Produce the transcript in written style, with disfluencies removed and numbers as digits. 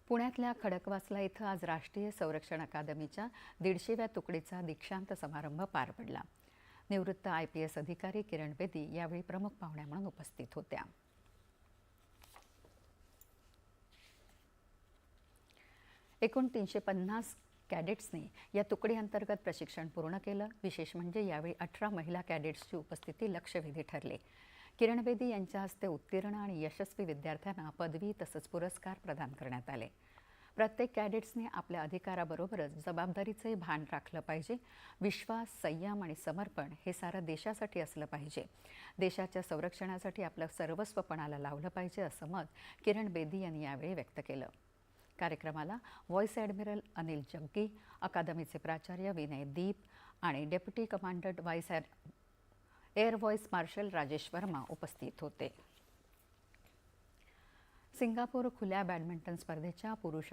पुण्यातल्या खडकवासला इथं आज राष्ट्रीय संरक्षण अकादमीच्या 150व्या तुकडीचा दीक्षांत समारंभ पार पडला. निवृत्त IPS अधिकारी किरण बेदी यावेळी प्रमुख पाहुण्या म्हणून उपस्थित होत्या. एकूण 350 कॅडेट्सने या तुकडी अंतर्गत प्रशिक्षण पूर्ण केलं. विशेष म्हणजे यावेळी 18 महिला कॅडेट्सची उपस्थिती लक्षवेधी ठरले. किरण बेदी यांच्या हस्ते उत्तीर्ण आणि यशस्वी विद्यार्थ्यांना पदवी तसंच पुरस्कार प्रदान करण्यात आले. प्रत्येक कॅडेट्सने आपल्या अधिकाराबरोबरच जबाबदारीचंही भान राखलं पाहिजे. विश्वास, संयम आणि समर्पण हे सारं देशासाठी असलं पाहिजे. देशाच्या संरक्षणासाठी आपलं सर्वस्व पणाला लावलं पाहिजे असं मत किरण बेदी यांनी यावेळी व्यक्त केलं. कार्यक्रमाला व्हाईस ॲडमिरल अनिल जग्गी, अकादमीचे प्राचार्य विनय दीप आणि deputy commandant air vice marshal Rajesh Verma उपस्थित होते. सिंगापूर खुल्या बॅडमिंटन स्पर्धेच्या पुरुष